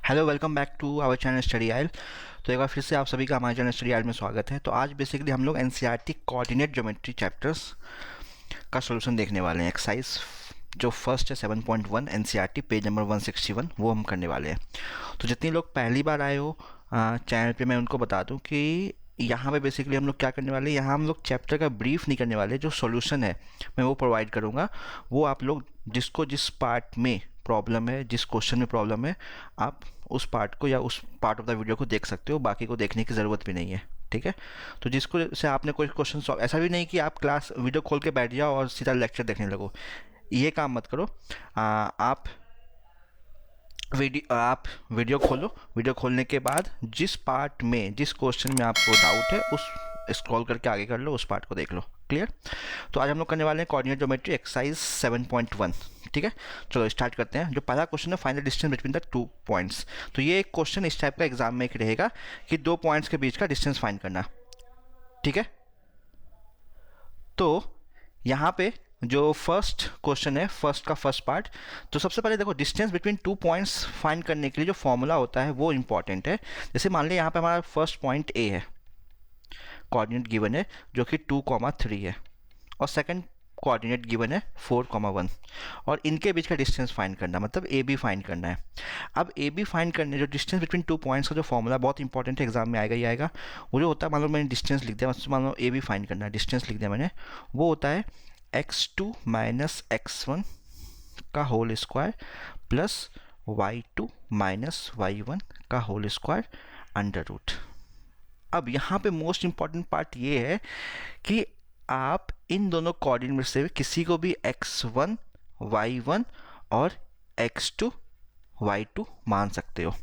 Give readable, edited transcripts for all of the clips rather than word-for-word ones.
Hello, welcome back to our channel study आयल। तो एक बार फिर से आप सभी का हमारे चैनल स्टडी आयल में स्वागत है। तो आज बेसिकली हम लोग एनसीईआरटी कोऑर्डिनेट ज्योमेट्री चैप्टर्स का सॉल्यूशन देखने वाले हैं। एक्सरसाइज जो फर्स्ट है 7.1 एनसीईआरटी पेज नंबर 161 वो हम करने वाले हैं। तो जितने लोग पहली बार आए हो चैनल पे, मैं उनको बता दूं कि यहाँ पे बेसिकली हम लोग क्या करने वाले हैं। यहाँ हम लोग चैप्टर का ब्रीफ नहीं करने वाले, जो सॉल्यूशन है मैं वो प्रोवाइड करूँगा। वो आप लोग जिसको जिस पार्ट में प्रॉब्लम है, जिस क्वेश्चन में प्रॉब्लम है, आप उस पार्ट को या उस पार्ट ऑफ द वीडियो को देख सकते हो, बाकी को देखने की ज़रूरत भी नहीं है। ठीक है। तो जिसको से आपने कोई क्वेश्चन सॉल्व, ऐसा भी नहीं कि आप क्लास वीडियो खोल के बैठ जाओ और सीधा लेक्चर देखने लगो, ये काम मत करो। आप वीडियो खोलो। वीडियो खोलने के बाद जिस पार्ट में, जिस क्वेश्चन में आपको डाउट है, उस स्क्रॉल करके आगे कर लो, उस पार्ट को देख लो। क्लियर। तो आज हम लोग करने वाले हैं कोऑर्डिनेट ज्योमेट्री एक्सरसाइज 7.1। ठीक है, चलो स्टार्ट करते हैं। जो पहला क्वेश्चन है, find the distance between the 2 points. तो ये एक क्वेश्चन इस टाइप का एग्जाम में एक रहेगा कि 2 पॉइंट्स के बीच का डिस्टेंस फाइंड करना। ठीक है। तो यहाँ पे जो फर्स्ट क्वेश्चन है, फर्स्ट का फर्स्ट पार्ट, तो सबसे पहले देखो, डिस्टेंस बिटवीन 2 पॉइंट्स फाइंड करने के लिए जो फॉर्मूला होता है वो इंपॉर्टेंट है। जैसे मान लिया यहाँ पे हमारा फर्स्ट पॉइंट ए है, कोऑर्डिनेट गिवन है जो कि 2,3 है, और सेकंड कोऑर्डिनेट गिवन है 4,1, और इनके बीच का डिस्टेंस फाइंड करना, मतलब ए बी फाइंड करना है। अब ए बी फाइंड करने, जो डिस्टेंस बिटवीन 2 पॉइंट्स का जो फॉर्मूला बहुत इंपॉर्टेंट है, एग्जाम में आएगा ही आएगा। वो जो होता है, मान लो मैंने डिस्टेंस लिख दिया, मतलब मान लो ए बी फाइंड करना है, डिस्टेंस लिख दिया मैंने, वो होता है x2 माइनस x1 का whole square plus y2 minus y1 का होल स्क्वायर अंडर रूट। अब यहाँ पे मोस्ट इंपॉर्टेंट पार्ट ये है कि आप इन दोनों कोऑर्डिनेट में से किसी को भी x1 y1 और x2 y2 मान सकते हो।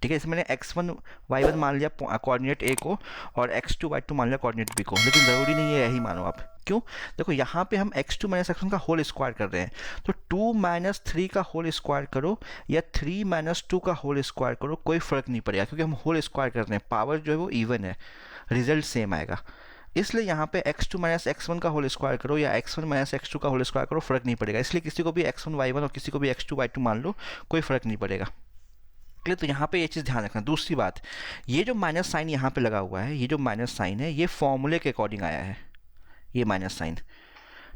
ठीक है, इसमें मैंने x1 y1 मान लिया कोऑर्डिनेट ए को, और x2 y2 मान लिया कोऑर्डिनेट बी को, लेकिन ज़रूरी नहीं है यही मानो आप। क्यों? देखो, यहाँ पे हम x2 माइनस x1 का होल स्क्वायर कर रहे हैं, तो 2 माइनस 3 का होल स्क्वायर करो या 3 माइनस 2 का होल स्क्वायर करो, कोई फ़र्क नहीं पड़ेगा, क्योंकि हम होल स्क्वायर कर रहे हैं, पावर जो है वो इवन है, रिजल्ट सेम आएगा। इसलिए यहाँ पे x2 माइनस x1 का होल स्क्वायर करो या x1 माइनस x2 का होल स्क्वायर करो, फ़र्क नहीं पड़ेगा। इसलिए किसी को भी x1 y1 और किसी को भी x2 y2 मान लो, कोई फ़र्क नहीं पड़ेगा। चलिए, तो यहाँ पे ये चीज़ ध्यान रखना। दूसरी बात, ये जो माइनस साइन यहाँ पे लगा हुआ है, ये जो माइनस साइन है, ये फॉर्मूले के अकॉर्डिंग आया है, ये माइनस साइन।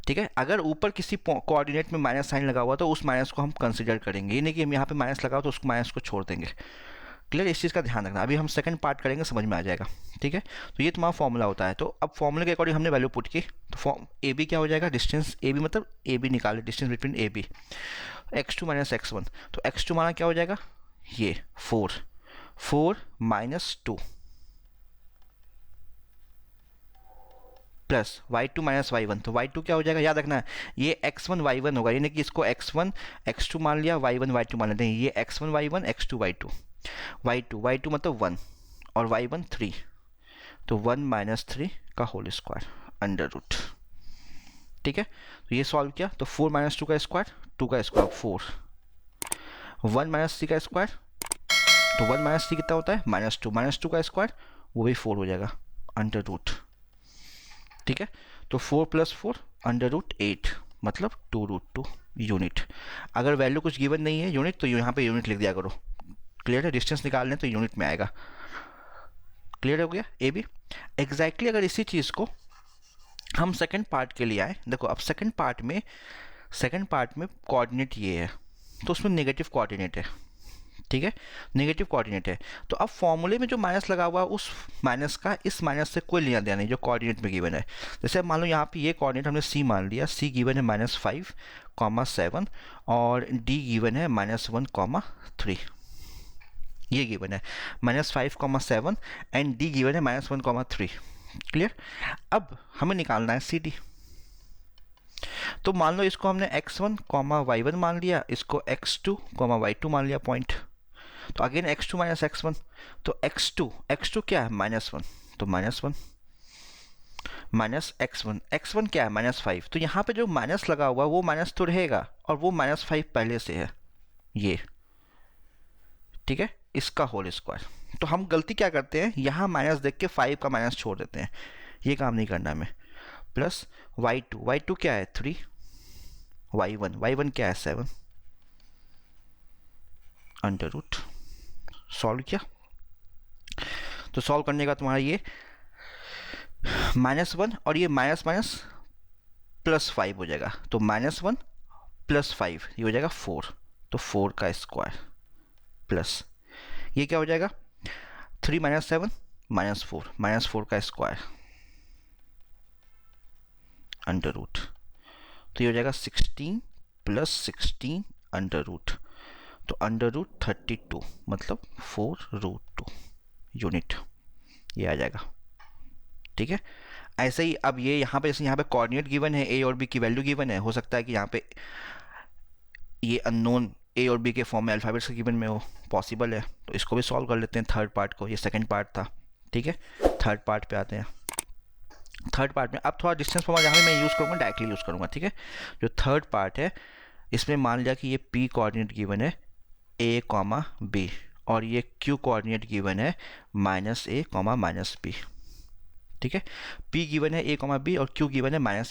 ठीक है, अगर ऊपर किसी कोऑर्डिनेट में माइनस साइन लगा हुआ तो उस माइनस को हम कंसिडर करेंगे, ये नहीं कि हम यहाँ पे माइनस लगाओ तो उस माइनस को छोड़ देंगे। क्लियर, इस चीज़ का ध्यान रखना। अभी हम सेकंड पार्ट करेंगे, समझ में आ जाएगा। ठीक है, तो ये तुम्हारा फॉर्मूला होता है। तो अब फॉर्मूले के अकॉर्डिंग हमने वैल्यू पुट की, तो फॉर्म ए बी क्या हो जाएगा, डिस्टेंस ए बी, मतलब ए बी निकाले, distance between A B, x2 minus x1, तो x2 माना क्या हो जाएगा, ये 4 minus 2 plus y2 minus y1, तो y2 क्या हो जाएगा, याद रखना ये x1 y1 होगा, यानी कि इसको x1 x2 मान लिया, y1 y2 मान लेते हैं, ये x1 y1 x2 y2, y2 मतलब 1 और y1 3, तो 1 माइनस 3 का होल स्क्वायर अंडर रूट। ठीक है, तो ये सॉल्व किया, तो 4 माइनस 2 का स्क्वायर, 2 का स्क्वायर 4, 1 माइनस 3 का स्क्वायर, तो 1 माइनस 3 कितना होता है, माइनस 2 का स्क्वायर, वो भी 4 हो जाएगा अंडर रूट। ठीक है, तो 4 प्लस 4 अंडर रूट 8, मतलब 2√2 यूनिट। अगर वैल्यू कुछ गिवन नहीं है यूनिट, तो यहाँ पे यूनिट लिख दिया करो। क्लियर है, डिस्टेंस निकालने तो यूनिट में आएगा। क्लियर हो गया ए बी। एग्जैक्टली अगर इसी चीज़ को हम सेकंड पार्ट के लिए आए, देखो अब सेकंड पार्ट में कोऑर्डिनेट ये है, तो उसमें नेगेटिव कोऑर्डिनेट है। ठीक है, नेगेटिव कोऑर्डिनेट है, तो अब फॉर्मूले में जो माइनस लगा हुआ है, उस माइनस का इस माइनस से कोई लेना देना नहीं जो कोऑर्डिनेट में गिवन है। जैसे मान लो यहाँ पे ये कोऑर्डिनेट हमने सी मान लिया, सी गिवन है -5,7 और डी गिवन है -1,3, ये गिवन है -5,7 एंड डी गिवन है -1,3। क्लियर। अब हमें निकालना है सी डी। तो मान लो इसको हमने x1, y1 मान लिया, इसको x2, y2 मान लिया पॉइंट, तो अगेन x2 माइनस x1, तो x2 क्या है, -1, तो -1 माइनस x1 क्या है, -5, तो यहाँ पे जो माइनस लगा हुआ वो माइनस तो रहेगा, और वो -5 पहले से है ये। ठीक है, इसका होल स्क्वायर। तो हम गलती क्या करते हैं, यहाँ माइनस देख के 5 का माइनस छोड़ देते हैं, ये काम नहीं करना हमें। प्लस y2 क्या है 3, y1 क्या है 7 अंडर रूट सॉल्व किया, तो सॉल्व करने का तुम्हारा ये -1 और ये माइनस माइनस +5 हो जाएगा, तो -1 +5 ये हो जाएगा 4, तो 4 का स्क्वायर प्लस ये क्या हो जाएगा 3 - 7 -4, -4 का स्क्वायर अंडर रूट, तो ये हो जाएगा 16 + 16 अंडर रूट, तो अंडर रूट 32 मतलब 4√2 यूनिट ये आ जाएगा। ठीक है, ऐसे ही अब ये यहाँ पे जैसे यहाँ पे कोऑर्डिनेट गिवन है, ए और बी की वैल्यू गिवन है, हो सकता है कि यहाँ पे ये अननोन ए और बी के फॉर्म में अल्फ़ाबेट्स के गिवन में हो, पॉसिबल है, तो इसको भी सॉल्व कर लेते हैं थर्ड पार्ट को, ये सेकंड पार्ट था। ठीक है, थर्ड पार्ट पे आते हैं। थर्ड पार्ट में अब थोड़ा डिस्टेंस फॉर्मूला जहाँ मैं यूज़ करूँगा डायरेक्टली यूज़ करूँगा। ठीक है, जो थर्ड पार्ट है इसमें मान लिया कि ये पी कोऑर्डिनेट गिवन है a, b और ये q कोऑर्डिनेट गिवन है -a, -b। ठीक है, p गिवन है a, b और q गिवन है -a,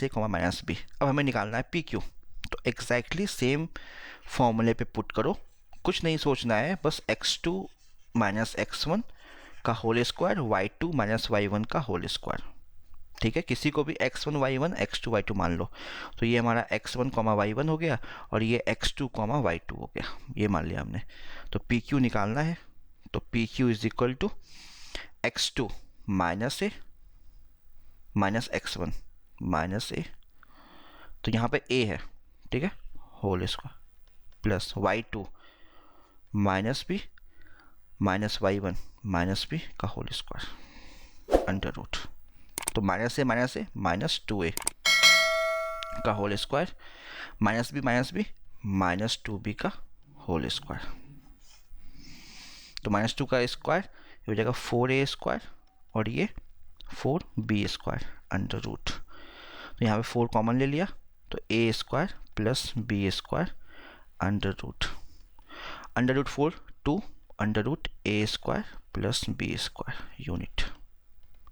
-b। अब हमें निकालना है pq, तो एग्जैक्टली सेम फॉर्मूले पे पुट करो, कुछ नहीं सोचना है, बस x2 - x1 का होल स्क्वायर, y2 - y1 का होल स्क्वायर। ठीक है, किसी को भी x1 y1 x2 y2 मान लो, तो ये हमारा x1 y1 हो गया और ये x2 y2 हो गया, ये मान लिया हमने। तो PQ निकालना है, तो PQ is equal to x2 - a -x1 -a, तो यहाँ पे a है, ठीक है, whole square plus y2 -b -y1 -b का होल स्क्वायर अंडर रूट, तो -a -2a का होल स्क्वायर -b -2b का होल स्क्वायर, तो -2 का स्क्वायर हो जाएगा 4a स्क्वायर और ये 4b स्क्वायर अंडर रूट, तो यहाँ पे 4 कॉमन ले लिया, तो a square plus b square under root 4 2 under root a square plus b square unit.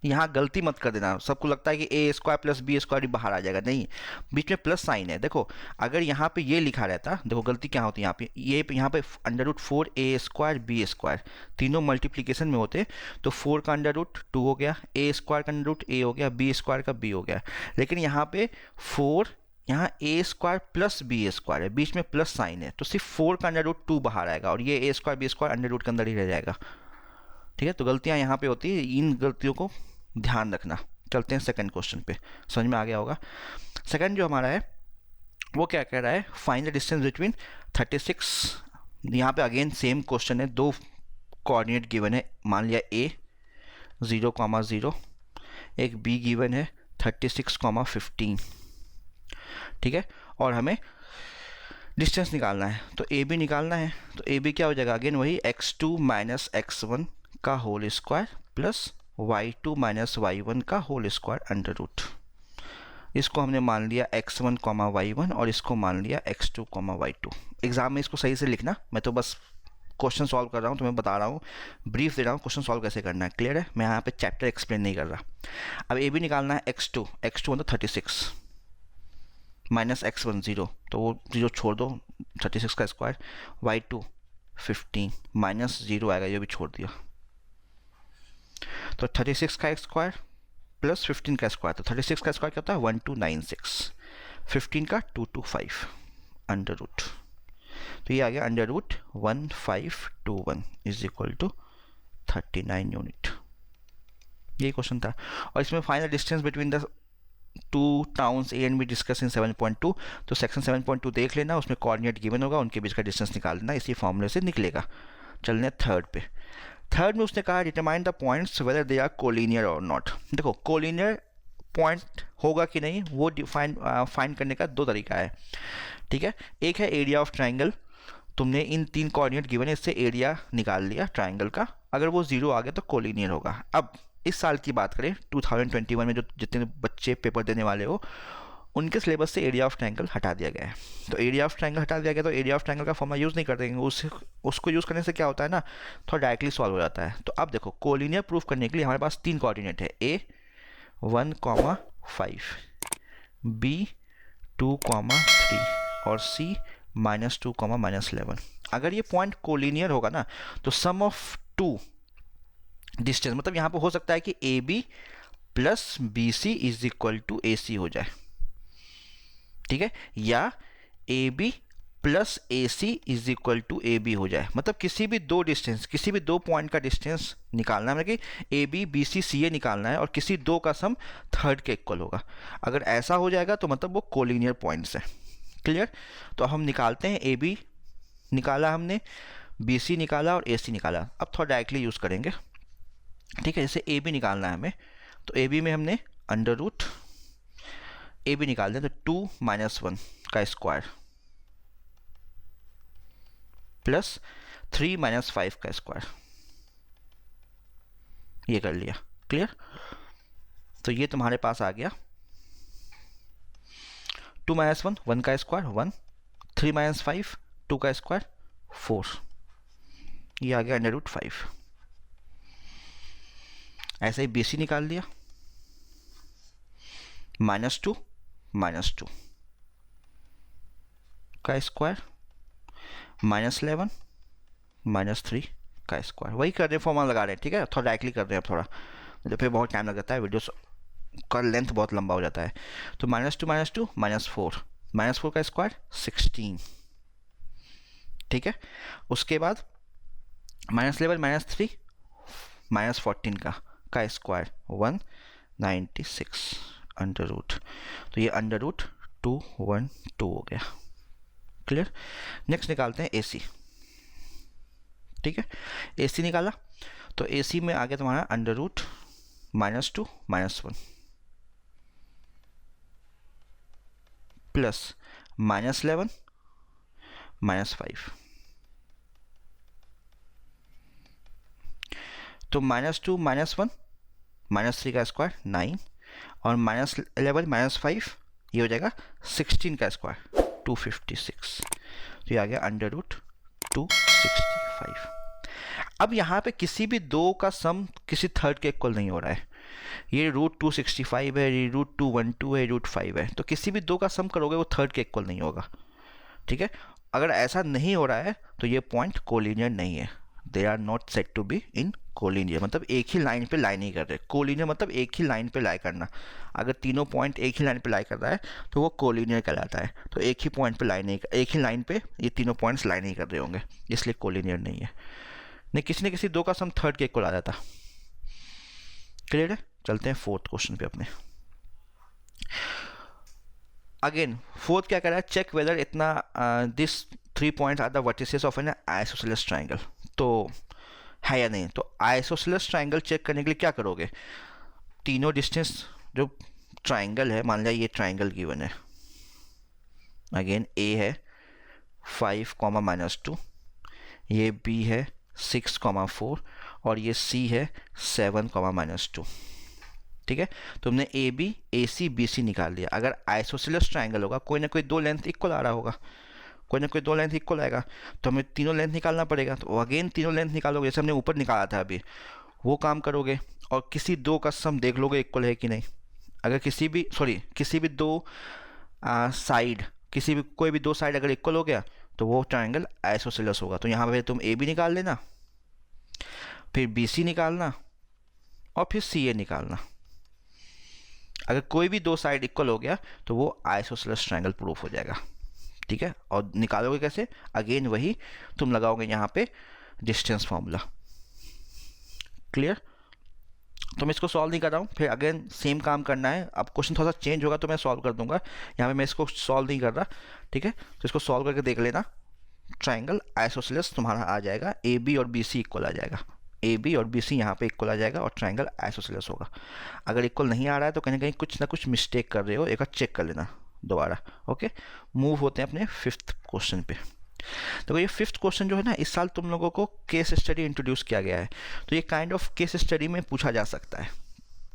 यहाँ गलती मत कर देना, सबको लगता है कि A square plus B square बाहर आ जाएगा, नहीं, बीच में प्लस साइन है। देखो अगर यहाँ पे ये लिखा रहता, देखो गलती क्या होती है यहाँ पे, ये यहाँ पे under root 4a square B square तीनों मल्टीप्लिकेशन में होते, तो 4 का अंडर रूट 2 हो गया, a स्क्वायर का अंडर रूट a हो गया, b स्क्वायर का b हो गया, लेकिन यहाँ पे 4 यहाँ a square plus B square है, बीच में प्लस साइन है, तो सिर्फ 4 का अंडर रूट 2 बाहर आएगा और ये a square B square under root के अंदर ही रह जाएगा। ठीक है, तो गलतियाँ यहाँ पे होती है, इन गलतियों को ध्यान रखना। चलते हैं सेकंड क्वेश्चन पे, समझ में आ गया होगा। सेकंड जो हमारा है वो क्या कह रहा है, फाइंड द डिस्टेंस बिटवीन 36, यहाँ पे अगेन सेम क्वेश्चन है, दो कोऑर्डिनेट गिवन है, मान लिया a 0,0, एक b गिवन है 36,15। ठीक है, और हमें डिस्टेंस निकालना है, तो ए बी निकालना है, तो ए बी क्या हो जाएगा, अगेन वही x2 - x1 का whole square plus y2 - y1 का होल स्क्वायर अंडर रूट, इसको हमने मान लिया x1, y1 और इसको मान लिया x2, y2। एग्जाम में इसको सही से लिखना, मैं तो बस क्वेश्चन सॉल्व कर रहा हूँ, तुम्हें बता रहा हूँ, ब्रीफ दे रहा हूँ, क्वेश्चन सॉल्व कैसे करना है, क्लियर है, मैं यहाँ पे चैप्टर एक्सप्लेन नहीं कर रहा। अब ए बी निकालना है, x2 मतलब 36 माइनस x1 0, तो वो 0 छोड़ दो, 36 का स्क्वायर, y2 15 माइनस 0 आएगा, ये भी छोड़ दिया, तो 36 का स्क्वायर प्लस 15 का स्क्वायर, तो 36 का स्क्वायर क्या होता है 1296, 15 का 225 अंडर रूट, तो ये आ गया under root 1521 is equal to 39 unit. ये क्वेश्चन था, और इसमें final distance between the two towns A and B discuss in 7.2, तो सेक्शन 7.2 देख लेना, उसमें कोऑर्डिनेट गिवन होगा, उनके बीच का डिस्टेंस निकाल लेना, इसी फॉर्मूले से निकलेगा। चलने थर्ड पे, थर्ड में उसने कहा determine the points whether they are collinear और नॉट। देखो कोलिनियर पॉइंट होगा कि नहीं वो फाइंड करने का दो तरीका है। ठीक है, एक है एरिया ऑफ ट्राइंगल, तुमने इन 3 कोऑर्डिनेट गिवन है, इससे एरिया निकाल लिया ट्राइंगल का, अगर वो 0 आ गया तो कोलिनियर होगा। अब इस साल की बात करें 2021 में जो जितने बच्चे पेपर देने वाले हो उनके सिलेबस से एरिया ऑफ ट्राइंगल हटा दिया गया है, तो एरिया ऑफ ट्राइंगल हटा दिया गया, तो एरिया ऑफ ट्राइंगल का फॉर्मूला यूज़ नहीं कर देंगे, उसको यूज़ करने से क्या होता है ना, थोड़ा डायरेक्टली सॉल्व हो जाता है। तो अब देखो कोलिनियर प्रूफ करने के लिए हमारे पास 3 कोऑर्डिनेट है, a 1,5, b 2,3 और c -2 -11। अगर ये पॉइंट कोलिनियर होगा ना तो सम ऑफ टू डिस्टेंस, मतलब यहाँ पे हो सकता है कि A B plus B C is equal to A C हो जाए, ठीक है, या A B plus A C is equal to A B हो जाए। मतलब किसी भी दो डिस्टेंस, किसी भी दो पॉइंट का डिस्टेंस निकालना है, मतलब कि A B B C C ए निकालना है और किसी दो का सम थर्ड के इक्वल होगा। अगर ऐसा हो जाएगा तो मतलब वो कोलिनियर पॉइंट्स है। क्लियर? तो हम निकालते हैं, ए बी निकाला हमने, बी सी निकाला और ए सी निकाला। अब थोड़ा डायरेक्टली यूज़ करेंगे, ठीक है। जैसे ए बी निकालना है हमें, तो ए बी में हमने अंडर रूट ए बी निकाल दें, तो 2 - 1 का स्क्वायर प्लस 3 - 5 का स्क्वायर, ये कर लिया। क्लियर? तो ये तुम्हारे पास आ गया 2 - 1 1 का स्क्वायर 1, 3 - 5 2 का स्क्वायर 4, ये आ गया अंडर रूट 5। ऐसे ही बी सी निकाल लिया, -2 -2 का स्क्वायर -11 -3 का स्क्वायर। वही कर रहे हैं, फॉर्मूला लगा रहे हैं, ठीक है। थोड़ा डायरेक्टली कर रहे हैं, अब थोड़ा मुझे फिर बहुत टाइम लग जाता है, वीडियो का लेंथ बहुत लंबा हो जाता है। तो -2 -2 -4, -4 का स्क्वायर 16, ठीक है। उसके बाद -11 -3 -14 का स्क्वायर 196 अंडर रूट, तो ये अंडर रूट 212 हो गया। क्लियर? नेक्स्ट निकालते हैं ए सी, ठीक है। ए सी निकाला तो ए सी में आ गया तुम्हारा अंडर रूट -2 -1 प्लस -11 -5, तो -2 -1 -3 का स्क्वायर 9 और -11 -5 ये हो जाएगा 16 का स्क्वायर 256, तो ये आ गया अंडर रूट 265। अब यहाँ पे किसी भी दो का सम किसी थर्ड के इक्वल नहीं हो रहा है। ये रूट 265 है, ये रूट 212 है, रूट 5 है, तो किसी भी दो का सम करोगे वो थर्ड के इक्वल नहीं होगा, ठीक है। अगर ऐसा नहीं हो रहा है तो ये पॉइंट कोलिनियर नहीं है, they are not set to be in collinear, मतलब एक ही लाइन पे लाई नहीं कर रहे। कोलिनियर मतलब एक ही लाइन पे लाई करना। अगर तीनों पॉइंट एक ही लाइन पे लाई कर रहा है तो वो कोलिनियर कहलाता है। तो एक ही पॉइंट पे लाई नहीं, एक ही लाइन पे ये तीनों पॉइंट्स लाई नहीं कर रहे होंगे, इसलिए कोलिनियर नहीं है। नहीं, किसी न किसी दो का सम थर्ड के इक्वल आ जाता। क्लियर है? चलते हैं फोर्थ क्वेश्चन पे अपने। अगेन फोर्थ क्या कर रहा है, चेक वेदर इतना this 3 points are the vertices of an isosceles triangle, तो है या नहीं। तो आइसोसेलेस ट्राइंगल चेक करने के लिए क्या करोगे, तीनों डिस्टेंस जो ट्राइंगल है, मान लिया ये ट्राइंगल गिवन है, अगेन ए है 5, -2, ये बी है 6, 4 और ये सी है 7, -2, ठीक है। तुमने A B A C B C निकाल लिया। अगर आइसोसेलेस ट्राइंगल होगा, कोई ना कोई दो लेंथ इक्वल आ रहा होगा, कोई ना कोई दो लेंथ इक्वल आएगा, तो हमें तीनों लेंथ निकालना पड़ेगा। तो अगेन तीनों लेंथ निकालोगे, जैसे हमने ऊपर निकाला था अभी, वो काम करोगे और किसी दो का सम देख लोगे इक्वल है कि नहीं। अगर किसी भी दो साइड, कोई भी दो साइड अगर इक्वल हो गया तो वो ट्राइंगल आइसोसेलेस होगा। तो यहाँ पे तुम ए बी निकाल लेना, फिर बी सी निकालना और फिर सी ए निकालना। अगर कोई भी दो साइड इक्वल हो गया तो वो आइसोसेलेस ट्राइंगल प्रूफ हो जाएगा, ठीक है। और निकालोगे कैसे, अगेन वही तुम लगाओगे यहाँ पे डिस्टेंस फॉर्मूला। क्लियर? तो मैं इसको सॉल्व नहीं कर रहा हूँ, फिर अगेन सेम काम करना है। अब क्वेश्चन थोड़ा सा चेंज होगा तो मैं सॉल्व कर दूंगा, यहाँ पे मैं इसको सॉल्व नहीं कर रहा, ठीक है। तो इसको सॉल्व करके देख लेना, ट्राइंगल आइसोसेलेस तुम्हारा आ जाएगा, ए बी और बी सी इक्वल आ जाएगा, ए बी और बी सी यहाँ पे इक्वल आ जाएगा और ट्राइंगल आइसोसेलेस होगा। अगर इक्वल नहीं आ रहा है तो कहीं ना कहीं कुछ ना कुछ मिस्टेक कर रहे हो, एक बार चेक कर लेना दोबारा। ओके, मूव होते हैं अपने फिफ्थ क्वेश्चन पे। तो ये फिफ्थ क्वेश्चन जो है ना, इस साल तुम लोगों को केस स्टडी इंट्रोड्यूस किया गया है, तो ये काइंड ऑफ केस स्टडी में पूछा जा सकता है,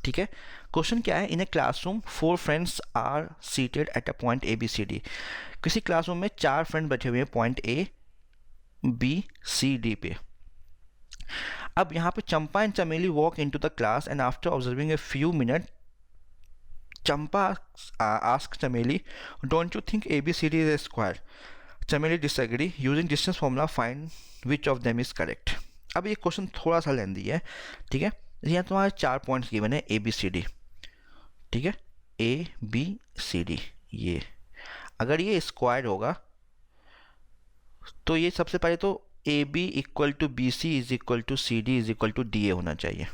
ठीक है। क्वेश्चन क्या है, in a classroom 4 friends are seated at a point A B C D. किसी क्लासरूम में 4 फ्रेंड बैठे हुए हैं point A B C D पे। अब यहाँ पे Champa and Chameli walk into the class and after observing a few minute Champa ask Chameli, don't you think A B C D is a square. Chameli disagree using distance formula find which of them is correct. अब ये question थोड़ा सा लेंदी है, ठीक है। यहाँ तुम्हारे 4 points given है ए बी सी डी, ठीक है, ए बी सी डी। ये अगर ये स्क्वायर होगा तो ये सबसे पहले तो A B equal to B C is equal to C D is equal to D A होना चाहिए,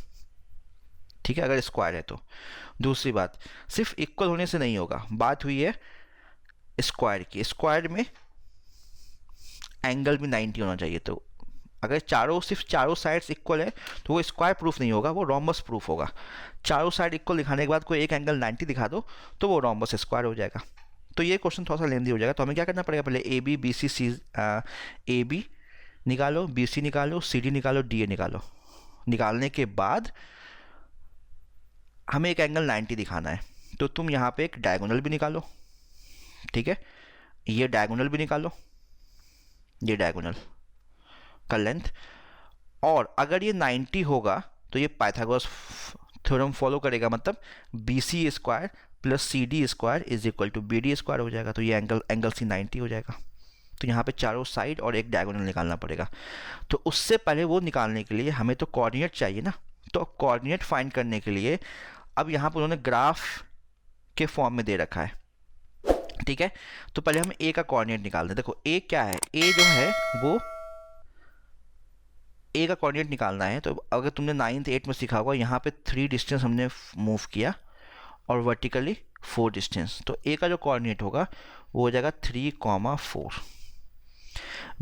ठीक है, अगर स्क्वायर है तो। दूसरी बात, सिर्फ इक्वल होने से नहीं होगा, बात हुई है स्क्वायर की। स्क्वायर में एंगल भी 90 होना चाहिए। तो अगर सिर्फ चारों साइड्स इक्वल है तो वो स्क्वायर प्रूफ नहीं होगा, वो रोम्बस प्रूफ होगा। चारों साइड इक्वल दिखाने के बाद कोई एक एंगल 90 दिखा दो तो वो रोम्बस स्क्वायर हो जाएगा। तो ये क्वेश्चन थोड़ा सा लेंदी हो जाएगा। तो हमें क्या करना पड़ेगा, पहले A B B C C A B निकालो, बी सी निकालो, सी डी निकालो, डी ए निकालो। निकालने के बाद हमें एक एंगल 90 दिखाना है, तो तुम यहाँ पे एक डायगोनल भी निकालो, ठीक है, ये डायगोनल भी निकालो, ये डायगोनल का लेंथ। और अगर ये 90 होगा तो ये पाइथागोरस थ्योरम फॉलो करेगा, मतलब B C square plus C D square is equal to B D square हो जाएगा। तो ये एंगल सी 90 हो जाएगा। तो यहाँ पे चारों साइड और एक डायगोनल निकालना पड़ेगा। तो उससे पहले वो निकालने के लिए हमें तो कोऑर्डिनेट चाहिए ना। तो कोऑर्डिनेट फाइंड करने के लिए अब यहाँ पर उन्होंने ग्राफ के फॉर्म में दे रखा है, ठीक है। तो पहले हम ए का कोऑर्डिनेट निकाल दें। देखो ए क्या है, ए जो है वो ए का कोऑर्डिनेट निकालना है। तो अगर तुमने 9th 8th में सीखा होगा, यहाँ पे 3 डिस्टेंस हमने मूव किया और वर्टिकली 4 डिस्टेंस। तो ए का जो कोऑर्डिनेट होगा वो हो जाएगा 3,4।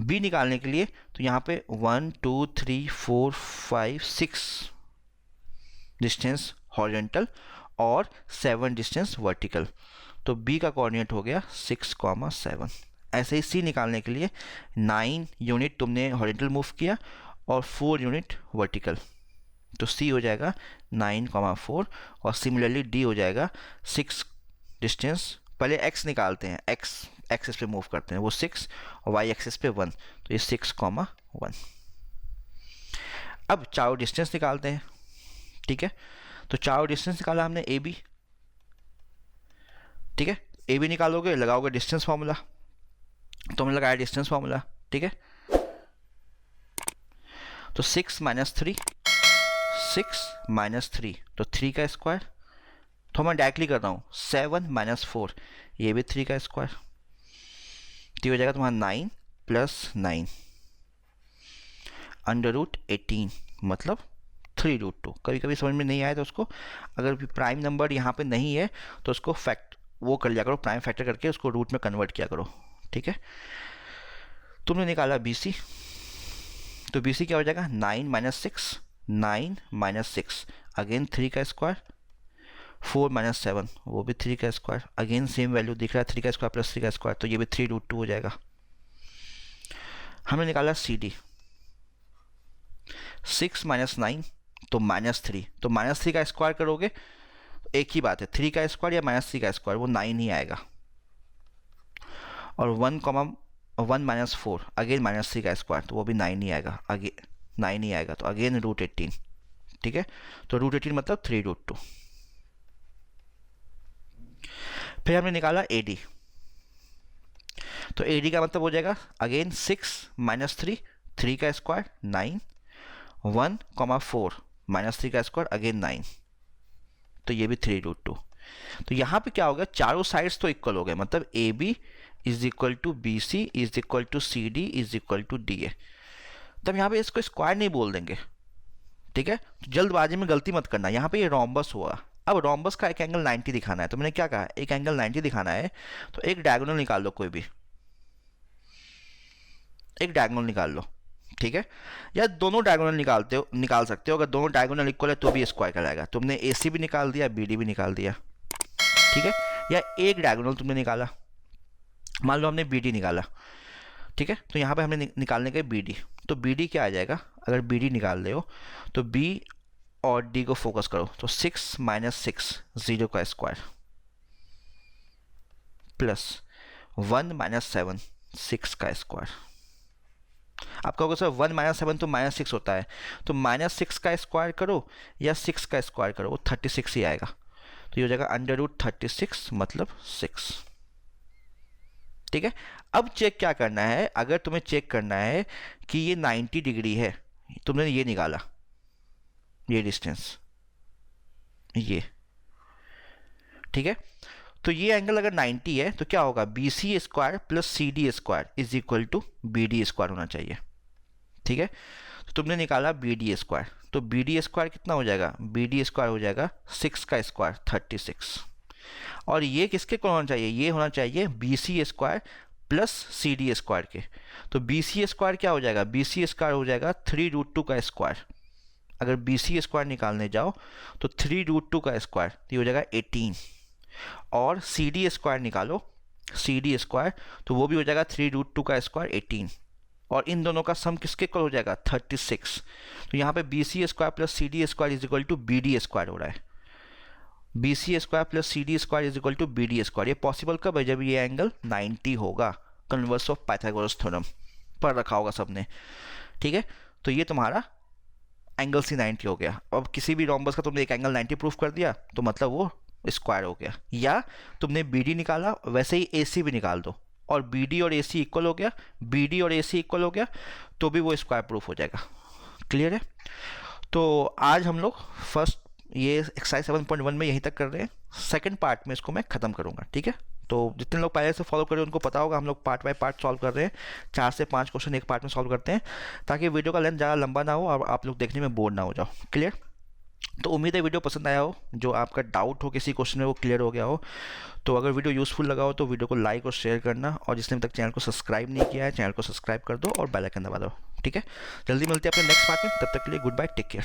बी निकालने के लिए तो यहाँ पे 1 2 3 4 5 6 डिस्टेंस हॉरिजॉन्टल और 7 डिस्टेंस वर्टिकल। तो बी का कोऑर्डिनेट हो गया 6,7। ऐसे ही सी निकालने के लिए 9 यूनिट तुमने हॉरिजॉन्टल मूव किया और 4 यूनिट वर्टिकल। तो सी हो जाएगा 9,4 और सिमिलरली डी हो जाएगा 6 डिस्टेंस। पहले एक्स निकालते हैं, एक्स एक्सिस पे मूव करते हैं, वो 6 और वाई एक्सिस पे 1, तो ये 6,1। अब चारों डिस्टेंस निकालते हैं, ठीक है। तो चारों डिस्टेंस निकाला हमने ए बी, ठीक है। ए बी निकालोगे, लगाओगे डिस्टेंस फार्मूला, तो हमने लगाया डिस्टेंस फार्मूला, ठीक है। तो 6 - 3 6 - 3 तो 3 का स्क्वायर। तो मैं डायरेक्टली कर रहा हूँ, 7 - 4 ये भी 3 का स्क्वायर। तो हो जाएगा तुम्हारा 9 + 9 √18 मतलब 3√2। कभी कभी समझ में नहीं आया तो उसको, अगर भी प्राइम नंबर यहाँ पे नहीं है तो उसको वो कर लिया करो, प्राइम फैक्टर करके उसको रूट में कन्वर्ट किया करो, ठीक है। तुमने निकाला बी सी, तो बी सी क्या हो जाएगा, 9 - 6 9 - 6 अगेन 3 का स्क्वायर, 4 - 7 वो भी 3 का स्क्वायर, अगेन सेम वैल्यू दिख रहा है, 3 का स्क्वायर प्लस 3 का स्क्वायर, तो ये भी 3√2 हो जाएगा। हमने निकाला सी डी, 6 - 9 तो -3, तो -3 का स्क्वायर करोगे तो एक ही बात है, 3 का स्क्वायर या -3 का स्क्वायर वो 9 ही आएगा। और 1 - 4 अगेन -3 का स्क्वायर तो वो भी 9 ही आएगा, अगेन 9 ही आएगा, तो अगेन √18, ठीक है। तो √18 मतलब 3√2। फिर हमने निकाला ए डी, तो ए डी का मतलब हो जाएगा अगेन 6 - 3 3 का स्क्वायर 9 1, 4 -3 का स्क्वायर अगेन 9, तो ये भी 3√2। तो यहाँ पे क्या हो गया, चारों साइड्स तो इक्वल हो गए, मतलब A B is equal to B C is equal to C D is equal to D A. तब यहाँ पे इसको स्क्वायर नहीं बोल देंगे, ठीक है। तो जल्दबाजी में गलती मत करना, यहाँ पे ये रोम्बस हुआ। अब रोम्बस का एक एंगल 90 दिखाना है, तो मैंने क्या कहा, एक एंगल 90 दिखाना है तो एक डायगोनल निकाल लो, कोई भी एक डायगोनल निकाल लो, ठीक है। या दोनों डायगोनल निकाल सकते हो, अगर दोनों डायगोनल इक्वल है तो भी स्क्वायर कहलाएगा। तुमने ए सी भी निकाल दिया, बी डी भी निकाल दिया, ठीक है। या एक डायगोनल तुमने निकाला, मान लो हमने बी डी निकाला, ठीक है। तो यहाँ पे हमने निकालने के बी डी, तो बी डी क्या आ जाएगा, अगर बी डी निकाल रहे हो तो बी और डी को फोकस करो, तो 6 - 6 0 का स्क्वायर प्लस 1 - 7 6 का स्क्वायर। आप कहोगे सर 1 - 7 तो -6 होता है, तो -6 का स्क्वायर करो या 6 का स्क्वायर करो, वो 36 ही आएगा। तो ये हो जाएगा √36 मतलब 6, ठीक है। अब चेक क्या करना है, अगर तुम्हें चेक करना है कि ये 90 डिग्री है, तुमने ये निकाला, ये डिस्टेंस, ये, ठीक है। तो ये एंगल अगर 90 है तो क्या होगा, B C square plus C D square is equal to B D square होना चाहिए, ठीक है। तो तुमने निकाला बी डी स्क्वायर, तो बी डी स्क्वायर कितना हो जाएगा, बी डी स्क्वायर हो जाएगा 6 का स्क्वायर 36, और ये किसके को होना चाहिए, ये होना चाहिए B C square plus C D square के। तो बी सी स्क्वायर क्या हो जाएगा, बी सी स्क्वायर हो जाएगा 3√2 का स्क्वायर। अगर बी सी स्क्वायर निकालने जाओ तो 3√2 का स्क्वायर तो ये हो जाएगा 18, और सी डी स्क्वायर निकालो, सी डी स्क्वायर तो वो भी हो जाएगा 3√2 का स्क्वायर 18, और इन दोनों का सम किसके इक्वल हो जाएगा 36। तो यहाँ पे B C square plus C D square is equal to B D square हो रहा है, B C square plus C D square is equal to B D square. ये पॉसिबल कब है, जब ये एंगल 90 होगा, कन्वर्स ऑफ पाइथागोरस थ्योरम पढ़ रखा होगा सबने, ठीक है। तो ये तुम्हारा एंगल सी 90 हो गया। अब किसी भी रोम्बस का तुमने एक एंगल 90 प्रूफ कर दिया तो मतलब वो स्क्वायर हो गया, या तुमने बी डी निकाला वैसे ही ए सी भी निकाल दो, और बी डी और ए सी इक्वल हो गया, बी डी और ए सी इक्वल हो गया तो भी वो स्क्वायर प्रूफ हो जाएगा। क्लियर है। तो आज हम लोग फर्स्ट ये एक्सरसाइज 7.1 में यहीं तक कर रहे हैं, सेकंड पार्ट में इसको मैं ख़त्म करूँगा, ठीक है। तो जितने लोग पहले से फॉलो कर रहे हैं उनको पता होगा हम लोग पार्ट बाय पार्ट सॉल्व कर रहे हैं, 4 से 5 क्वेश्चन एक पार्ट में सॉल्व करते हैं, ताकि वीडियो का लेंथ ज़्यादा लंबा ना हो और आप लोग देखने में बोर ना हो जाओ। क्लियर। तो उम्मीद है वीडियो पसंद आया हो, जो आपका डाउट हो किसी क्वेश्चन में वो क्लियर हो गया हो। तो अगर वीडियो यूज़फुल लगा हो तो वीडियो को लाइक और शेयर करना, और जिसने अभी तक चैनल को सब्सक्राइब नहीं किया है चैनल को सब्सक्राइब कर दो और बेल आइकन दबा दो, ठीक है। जल्दी मिलते हैं अपने नेक्स्ट पार्ट में, तब तक के लिए गुड बाय, टेक केयर।